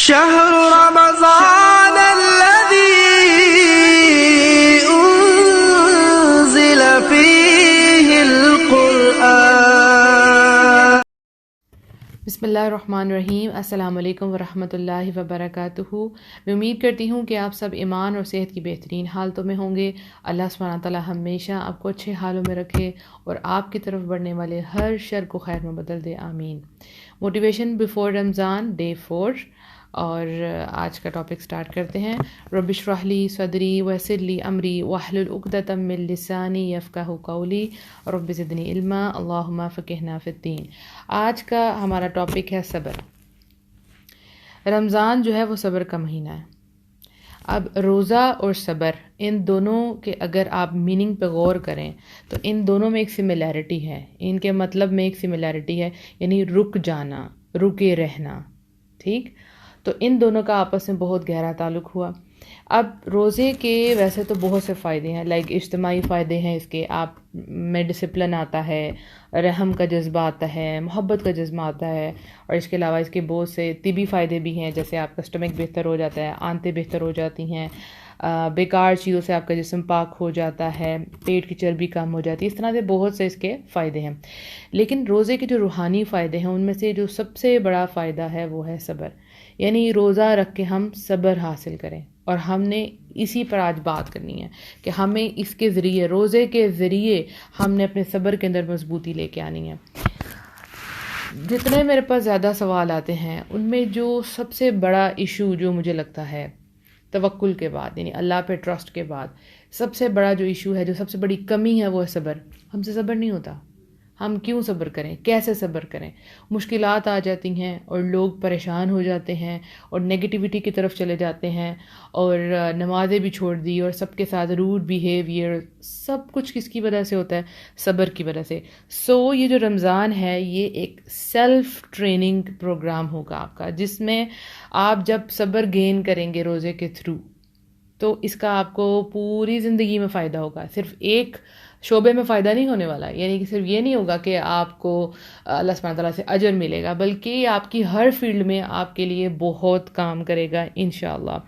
شهر رمضان الذي أنزل فيه القرآن. بسم اللہ الرحمن الرحیم. السلام علیکم ورحمۃ اللہ وبرکاتہ. میں امید کرتی ہوں کہ آپ سب ایمان اور صحت کی بہترین حالتوں میں ہوں گے. اللہ سبحانہ تعالیٰ ہمیشہ آپ کو اچھے حالوں میں رکھے اور آپ کی طرف بڑھنے والے ہر شر کو خیر میں بدل دے. آمین. موٹیویشن بیفور رمضان ڈے 4 اور آج کا ٹاپک سٹارٹ کرتے ہیں. رب اشرح لی صدری ویسر لی امری واحلل عقدۃ من لسانی یفقہوا قولی رب زدنی علما اللہم فقہنا فی الدین. آج کا ہمارا ٹاپک ہے صبر. رمضان جو ہے وہ صبر کا مہینہ ہے. اب روزہ اور صبر ان دونوں کے اگر آپ میننگ پہ غور کریں تو ان دونوں میں ایک سملیرٹی ہے. ان کے مطلب میں ایک سملیرٹی ہے، یعنی رک جانا، رکے رہنا. ٹھیک، تو ان دونوں کا آپس میں بہت گہرا تعلق ہوا. اب روزے کے ویسے تو بہت سے فائدے ہیں، لائک اجتماعی فائدے ہیں اس کے، آپ میں ڈسپلن آتا ہے، رحم کا جذبہ آتا ہے، محبت کا جذبہ آتا ہے، اور اس کے علاوہ اس کے بہت سے طبی فائدے بھی ہیں، جیسے آپ کا اسٹمک بہتر ہو جاتا ہے، آنتیں بہتر ہو جاتی ہیں، بیکار چیزوں سے آپ کا جسم پاک ہو جاتا ہے، پیٹ کی چربی کم ہو جاتی ہے. اس طرح سے بہت سے اس کے فائدے ہیں. لیکن روزے کے جو روحانی فائدے ہیں ان میں سے جو سب سے بڑا فائدہ ہے وہ ہے صبر. یعنی روزہ رکھ کے ہم صبر حاصل کریں، اور ہم نے اسی پر آج بات کرنی ہے کہ ہمیں اس کے ذریعے، روزے کے ذریعے ہم نے اپنے صبر کے اندر مضبوطی لے کے آنی ہے. جتنے میرے پاس زیادہ سوال آتے ہیں ان میں جو سب سے بڑا ایشو جو مجھے لگتا ہے توکل کے بعد، یعنی اللہ پہ ٹرسٹ کے بعد، سب سے بڑا جو ایشو ہے، جو سب سے بڑی کمی ہے، وہ ہے صبر. ہم سے صبر نہیں ہوتا. ہم کیوں صبر کریں؟ کیسے صبر کریں؟ مشکلات آ جاتی ہیں اور لوگ پریشان ہو جاتے ہیں اور نگیٹیوٹی کی طرف چلے جاتے ہیں، اور نمازیں بھی چھوڑ دی، اور سب کے ساتھ روڈ بیہیویئر، سب کچھ کس کی وجہ سے ہوتا ہے؟ صبر کی وجہ سے. یہ جو رمضان ہے یہ ایک سیلف ٹریننگ پروگرام ہوگا آپ کا، جس میں آپ جب صبر گین کریں گے روزے کے تھرو تو اس کا آپ کو پوری زندگی میں فائدہ ہوگا. صرف ایک شعبے میں فائدہ نہیں ہونے والا، یعنی کہ صرف یہ نہیں ہوگا کہ آپ کو اللہ سبحانہ تعالیٰ سے اجر ملے گا، بلکہ یہ آپ کی ہر فیلڈ میں آپ کے لیے بہت کام کرے گا انشاءاللہ.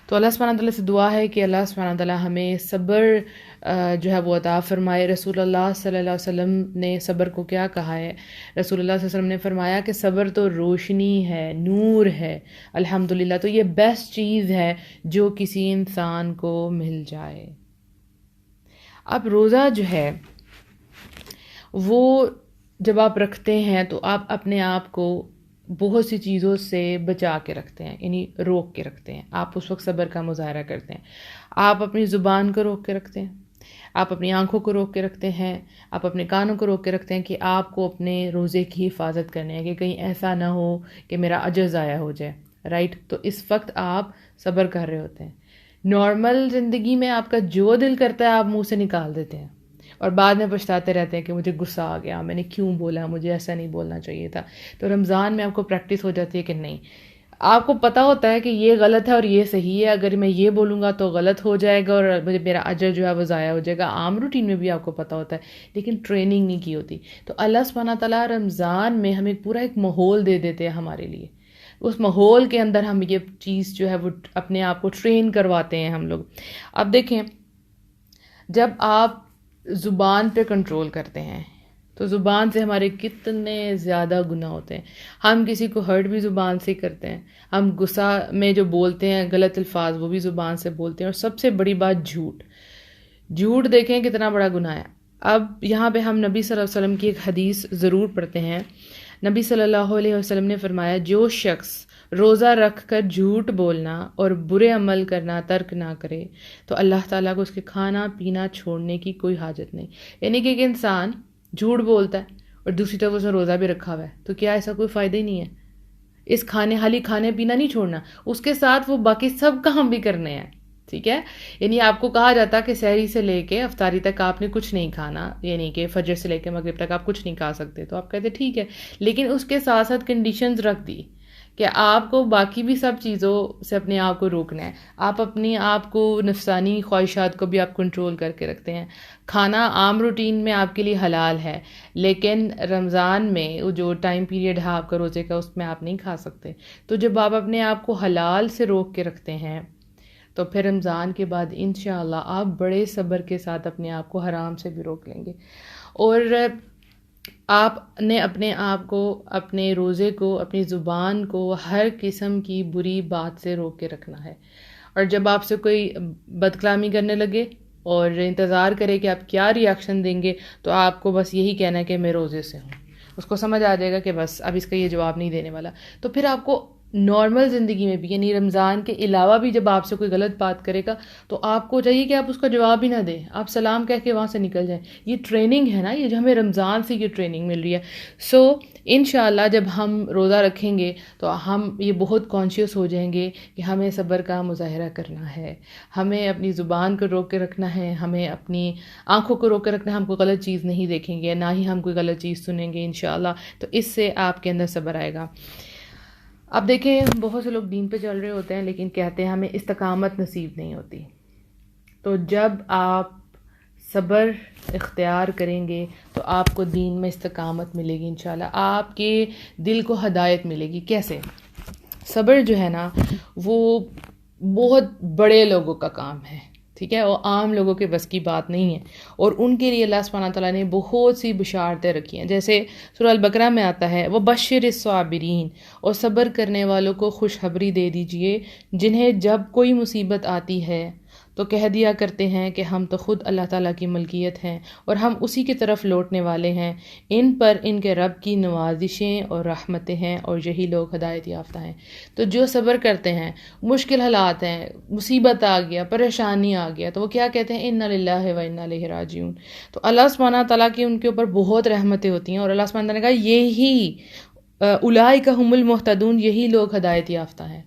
تو اللہ سبحانہ تعالیٰ سے دعا ہے کہ اللہ سبحانہ تعالیٰ ہمیں صبر جو ہے وہ عطا فرمائے. رسول اللہ صلی اللہ علیہ وسلم نے صبر کو کیا کہا ہے؟ رسول اللہ صلی اللہ علیہ وسلم نے فرمایا کہ صبر تو روشنی ہے، نور ہے. الحمدللہ، تو یہ بیسٹ چیز ہے جو کسی انسان کو مل جائے. اب روزہ جو ہے وہ جب آپ رکھتے ہیں تو آپ اپنے آپ کو بہت سی چیزوں سے بچا کے رکھتے ہیں، یعنی روک کے رکھتے ہیں. آپ اس وقت صبر کا مظاہرہ کرتے ہیں. آپ اپنی زبان کو روک کے رکھتے ہیں، آپ اپنی آنکھوں کو روک کے رکھتے ہیں، آپ اپنے کانوں کو روک کے رکھتے ہیں کہ آپ کو اپنے روزے کی حفاظت کرنے ہے کہ کہیں ایسا نہ ہو کہ میرا اجر ضائع ہو جائے. رائٹ، تو اس وقت آپ صبر کر رہے ہوتے ہیں. نارمل زندگی میں آپ کا جو دل کرتا ہے آپ منہ سے نکال دیتے ہیں، اور بعد میں پچھتاتے رہتے ہیں کہ مجھے غصہ آ گیا، میں نے کیوں بولا، مجھے ایسا نہیں بولنا چاہیے تھا. تو رمضان میں آپ کو پریکٹس ہو جاتی ہے کہ نہیں، آپ کو پتہ ہوتا ہے کہ یہ غلط ہے اور یہ صحیح ہے، اگر میں یہ بولوں گا تو غلط ہو جائے گا اور مجھے میرا اجر جو ہے وہ ضائع ہو جائے گا. عام روٹین میں بھی آپ کو پتہ ہوتا ہے، لیکن ٹریننگ نہیں کی ہوتی. تو اللہ سبحانہ تعالیٰ رمضان میں ہمیں پورا ایک ماحول دے دیتے ہیں ہمارے لیے. اس ماحول کے اندر ہم یہ چیز جو ہے وہ اپنے آپ کو ٹرین کرواتے ہیں ہم لوگ. اب دیکھیں، جب آپ زبان پہ کنٹرول کرتے ہیں تو زبان سے ہمارے کتنے زیادہ گناہ ہوتے ہیں. ہم کسی کو ہرٹ بھی زبان سے کرتے ہیں، ہم غصہ میں جو بولتے ہیں غلط الفاظ وہ بھی زبان سے بولتے ہیں، اور سب سے بڑی بات جھوٹ دیکھیں کتنا بڑا گناہ ہے. اب یہاں پہ ہم نبی صلی اللہ علیہ وسلم کی ایک حدیث ضرور پڑھتے ہیں. نبی صلی اللہ علیہ وسلم نے فرمایا، جو شخص روزہ رکھ کر جھوٹ بولنا اور برے عمل کرنا ترک نہ کرے تو اللہ تعالیٰ کو اس کے کھانا پینا چھوڑنے کی کوئی حاجت نہیں. یعنی کہ ایک انسان جھوٹ بولتا ہے اور دوسری طرف اس نے روزہ بھی رکھا ہوا ہے تو کیا ایسا کوئی فائدہ ہی نہیں ہے؟ اس حالی کھانے پینا نہیں چھوڑنا، اس کے ساتھ وہ باقی سب کام بھی کرنے ہیں. ٹھیک ہے، یعنی آپ کو کہا جاتا کہ سحری سے لے کے افطاری تک آپ نے کچھ نہیں کھانا، یعنی کہ فجر سے لے کے مغرب تک آپ کچھ نہیں کھا سکتے. تو آپ کہتے ٹھیک ہے، لیکن اس کے ساتھ ساتھ کنڈیشنز رکھ دی کہ آپ کو باقی بھی سب چیزوں سے اپنے آپ کو روکنا ہے. آپ اپنے آپ کو نفسانی خواہشات کو بھی آپ کنٹرول کر کے رکھتے ہیں. کھانا عام روٹین میں آپ کے لیے حلال ہے، لیکن رمضان میں وہ جو ٹائم پیریڈ ہے آپ کا روزے کا، اس میں آپ نہیں کھا سکتے. تو جب آپ اپنے آپ کو حلال سے روک کے رکھتے ہیں تو پھر رمضان کے بعد انشاءاللہ آپ بڑے صبر کے ساتھ اپنے آپ کو حرام سے بھی روک لیں گے. اور آپ نے اپنے آپ کو، اپنے روزے کو، اپنی زبان کو ہر قسم کی بری بات سے روک کے رکھنا ہے. اور جب آپ سے کوئی بد کلامی کرنے لگے اور انتظار کرے کہ آپ کیا ری ایکشن دیں گے، تو آپ کو بس یہی کہنا ہے کہ میں روزے سے ہوں. اس کو سمجھ آ جائے گا کہ بس اب اس کا یہ جواب نہیں دینے والا. تو پھر آپ کو نارمل زندگی میں بھی، یعنی رمضان کے علاوہ بھی، جب آپ سے کوئی غلط بات کرے گا تو آپ کو چاہیے کہ آپ اس کا جواب ہی نہ دیں، آپ سلام کہہ کے وہاں سے نکل جائیں. یہ ٹریننگ ہے نا، یہ جو ہمیں رمضان سے یہ ٹریننگ مل رہی ہے. سو انشاءاللہ جب ہم روزہ رکھیں گے تو ہم یہ بہت کانشیس ہو جائیں گے کہ ہمیں صبر کا مظاہرہ کرنا ہے، ہمیں اپنی زبان کو روک کے رکھنا ہے، ہمیں اپنی آنکھوں کو روک کے رکھنا ہے. ہم کوئی غلط چیز نہیں دیکھیں گے، نہ ہی ہم کوئی غلط چیز سنیں گے انشاءاللہ. تو اس سے آپ کے اندر صبر آئے گا. اب دیکھیں، بہت سے لوگ دین پہ چل رہے ہوتے ہیں لیکن کہتے ہیں ہمیں استقامت نصیب نہیں ہوتی. تو جب آپ صبر اختیار کریں گے تو آپ کو دین میں استقامت ملے گی انشاءاللہ. آپ کے دل کو ہدایت ملے گی. کیسے؟ صبر جو ہے نا، وہ بہت بڑے لوگوں کا کام ہے، ٹھیک ہے، وہ عام لوگوں کے بس کی بات نہیں ہے. اور ان کے لیے اللہ سبحانہ تعالیٰ نے بہت سی بشارتیں رکھی ہیں. جیسے سورہ البقرہ میں آتا ہے وَبَشِّرِ الصَّابِرِينَ، اور صبر کرنے والوں کو خوشخبری دے دیجئے جنہیں جب کوئی مصیبت آتی ہے تو کہہ دیا کرتے ہیں کہ ہم تو خود اللہ تعالیٰ کی ملکیت ہیں اور ہم اسی کی طرف لوٹنے والے ہیں. ان پر ان کے رب کی نوازشیں اور رحمتیں ہیں اور یہی لوگ ہدایت یافتہ ہیں. تو جو صبر کرتے ہیں، مشکل حالات ہیں، مصیبت آ گیا، پریشانی آ گیا، تو وہ کیا کہتے ہیں؟ اِنَّا لِلَّهِ وَإِنَّا إِلَيْهِ راجعون. تو اللہ سبحانہ تعالیٰ کی ان کے اوپر بہت رحمتیں ہوتی ہیں. اور اللہ سبحانہ تعالیٰ نے کہا یہی اولئک هم المہتدون، یہی لوگ ہدایت یافتہ ہیں،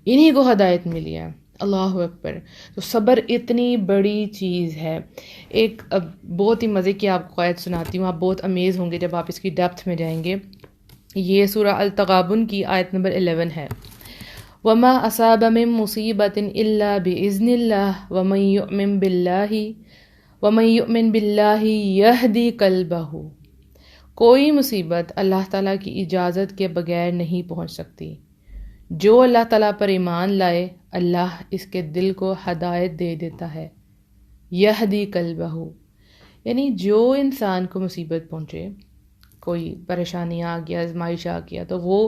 انہی کو ہدایت ملی ہے. اللہ اکبر. تو صبر اتنی بڑی چیز ہے. ایک بہت ہی مزے کی آپ کو قائد سناتی ہوں، آپ بہت امیز ہوں گے جب آپ اس کی ڈیپتھ میں جائیں گے. یہ سورہ التغابن کی آیت نمبر 11 ہے. وَمَا أَصَابَ مِن مُّصِيبَةٍ إِلَّا بِإِذْنِ اللَّهِ وَمَن يُؤْمِن بِاللَّهِ يَهْدِ قَلْبَهُ. کوئی مصیبت اللہ تعالیٰ کی اجازت کے بغیر نہیں پہنچ سکتی. جو اللہ تعالیٰ پر ایمان لائے اللہ اس کے دل کو ہدایت دے دیتا ہے. یہدی قلبہ، یعنی جو انسان کو مصیبت پہنچے، کوئی پریشانی آ گیا، آزمائش آ گیا، تو وہ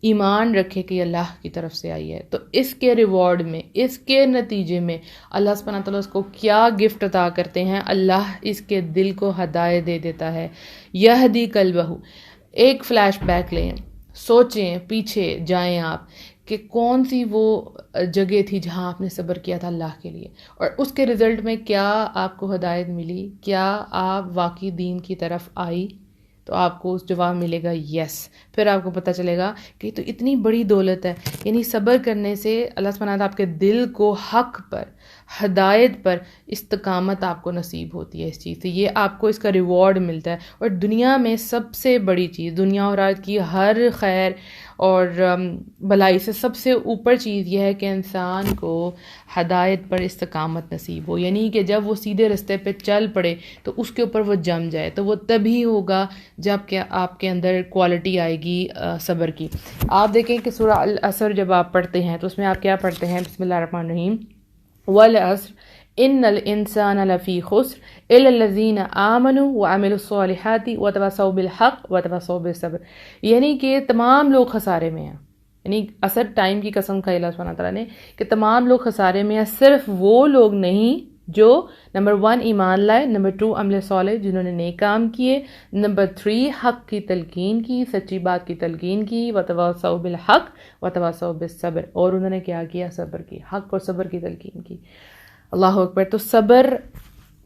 ایمان رکھے کہ اللہ کی طرف سے آئی ہے، تو اس کے ریوارڈ میں، اس کے نتیجے میں اللہ سبحانہ تعالیٰ اس کو کیا گفٹ عطا کرتے ہیں؟ اللہ اس کے دل کو ہدایت دے دیتا ہے. یہدی قلبہ. ایک فلیش بیک لیں، سوچیں، پیچھے جائیں آپ کہ کون سی وہ جگہ تھی جہاں آپ نے صبر کیا تھا اللہ کے لیے، اور اس کے رزلٹ میں کیا آپ کو ہدایت ملی؟ کیا آپ واقعی دین کی طرف آئی؟ تو آپ کو اس جواب ملے گا یس. پھر آپ کو پتہ چلے گا کہ تو اتنی بڑی دولت ہے. یعنی صبر کرنے سے اللہ سبحانہ تعالیٰ آپ کے دل کو حق پر، ہدایت پر استقامت آپ کو نصیب ہوتی ہے. اس چیز سے یہ آپ کو اس کا ریوارڈ ملتا ہے. اور دنیا میں سب سے بڑی چیز، دنیا اور آخرت کی ہر خیر اور بلائی سے سب سے اوپر چیز یہ ہے کہ انسان کو ہدایت پر استقامت نصیب ہو. یعنی کہ جب وہ سیدھے رستے پہ چل پڑے تو اس کے اوپر وہ جم جائے. تو وہ تبھی ہوگا جب کہ آپ کے اندر کوالٹی آئے گی صبر کی. آپ دیکھیں کہ سورہ العصر جب آپ پڑھتے ہیں تو اس میں آپ کیا پڑھتے ہیں؟ بسم اللہ الرحمن الرحیم. والعصر ان الانسان لفی خسر الا الذین آمنوا وعملوا الصالحات وتواصوا بالحق وتواصوا بالصبر. یعنی کہ تمام لوگ خسارے میں ہیں. یعنی عصر ٹائم کی قسم کھائی اللہ سبحانہ تعالیٰ نے کہ تمام لوگ خسارے میں ہیں، صرف وہ لوگ نہیں جو نمبر 1 ایمان لائے، نمبر 2 عمل صالح جنہوں نے نیک کام کیے، نمبر 3 حق کی تلقین کی، سچی بات کی تلقین کی، وتواصوا بالحق وتواصوا بالصبر، اور انہوں نے کیا کیا؟ صبر کی، حق اور صبر کی تلقین کی. اللہ اکبر. تو صبر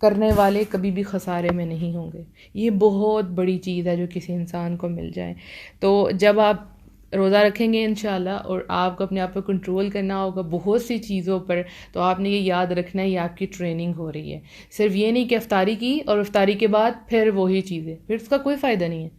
کرنے والے کبھی بھی خسارے میں نہیں ہوں گے. یہ بہت بڑی چیز ہے جو کسی انسان کو مل جائے. تو جب آپ روزہ رکھیں گے انشاءاللہ اور آپ کو اپنے آپ کو کنٹرول کرنا ہوگا بہت سی چیزوں پر، تو آپ نے یہ یاد رکھنا ہے یہ آپ کی ٹریننگ ہو رہی ہے. صرف یہ نہیں کہ افطاری کی اور افطاری کے بعد پھر وہی چیزیں، پھر اس کا کوئی فائدہ نہیں ہے.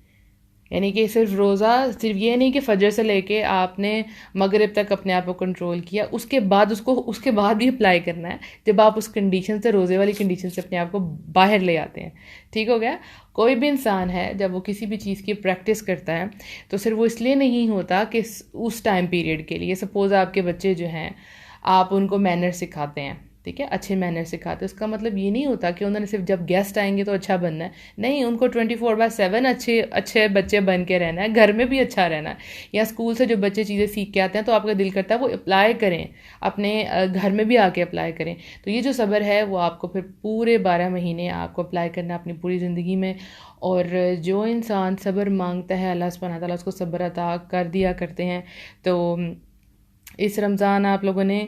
یعنی کہ صرف روزہ صرف یہ نہیں کہ فجر سے لے کے آپ نے مغرب تک اپنے آپ کو کنٹرول کیا، اس کے بعد اس کے بعد بھی اپلائی کرنا ہے جب آپ اس کنڈیشن سے، روزے والی کنڈیشن سے اپنے آپ کو باہر لے آتے ہیں. ٹھیک ہو گیا؟ کوئی بھی انسان ہے جب وہ کسی بھی چیز کی پریکٹس کرتا ہے تو صرف وہ اس لیے نہیں ہوتا کہ اس ٹائم پیریڈ کے لیے، سپوز آپ کے بچے جو ہیں آپ ان کو مینر سکھاتے ہیں، ٹھیک ہے، اچھے مینر سکھاتے ہیں، اس کا مطلب یہ نہیں ہوتا کہ انہوں نے صرف جب گیسٹ آئیں گے تو اچھا بننا ہے. نہیں، ان کو 24/7 اچھے بچے بن کے رہنا ہے، گھر میں بھی اچھا رہنا ہے. یا اسکول سے جو بچے چیزیں سیکھ کے آتے ہیں تو آپ کا دل کرتا ہے وہ اپلائی کریں، اپنے گھر میں بھی آ کے اپلائی کریں. تو یہ جو صبر ہے وہ آپ کو پھر پورے 12 مہینے آپ کو اپلائی کرنا اپنی پوری زندگی میں. اور جو انسان صبر مانگتا ہے اللہ سبحانہ تعالیٰ اس کو صبر عطا کر دیا کرتے ہیں. تو اس رمضان آپ لوگوں نے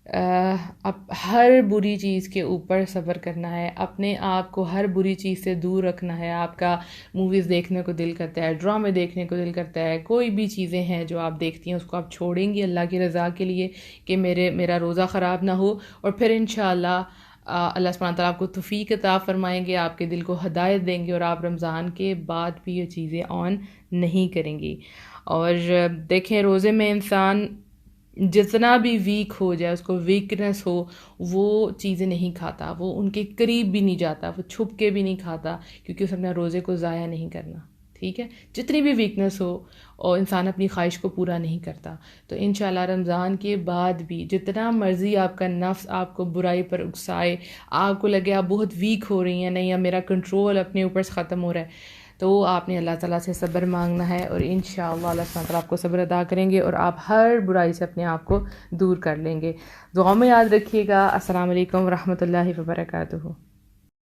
اب ہر بری چیز کے اوپر صبر کرنا ہے، اپنے آپ کو ہر بری چیز سے دور رکھنا ہے. آپ کا موویز دیکھنے کو دل کرتا ہے، ڈرامے دیکھنے کو دل کرتا ہے، کوئی بھی چیزیں ہیں جو آپ دیکھتی ہیں اس کو آپ چھوڑیں گی اللہ کی رضا کے لیے کہ میرا روزہ خراب نہ ہو. اور پھر انشاءاللہ اللہ سبحانہ تعالیٰ آپ کو توفیق عطا فرمائیں گے، آپ کے دل کو ہدایت دیں گے اور آپ رمضان کے بعد بھی یہ چیزیں آن نہیں کریں گی. اور دیکھیں روزے میں انسان جتنا بھی ویک ہو جائے، اس کو ویکنس ہو، وہ چیزیں نہیں کھاتا، وہ ان کے قریب بھی نہیں جاتا، وہ چھپ کے بھی نہیں کھاتا، کیونکہ اس اپنے روزے کو ضائع نہیں کرنا. ٹھیک ہے، جتنی بھی ویکنس ہو اور انسان اپنی خواہش کو پورا نہیں کرتا. تو انشاءاللہ رمضان کے بعد بھی جتنا مرضی آپ کا نفس آپ کو برائی پر اکسائے، آپ کو لگے آپ بہت ویک ہو رہی ہیں، نہیں اب میرا کنٹرول اپنے اوپر سے ختم ہو رہا ہے، تو آپ نے اللہ تعالیٰ سے صبر مانگنا ہے اور انشاءاللہ اللہ سبحانہ تعالیٰ آپ کو صبر عطا کریں گے اور آپ ہر برائی سے اپنے آپ کو دور کر لیں گے. دعاؤں میں یاد رکھیے گا. السلام علیکم ورحمۃ اللہ وبرکاتہ.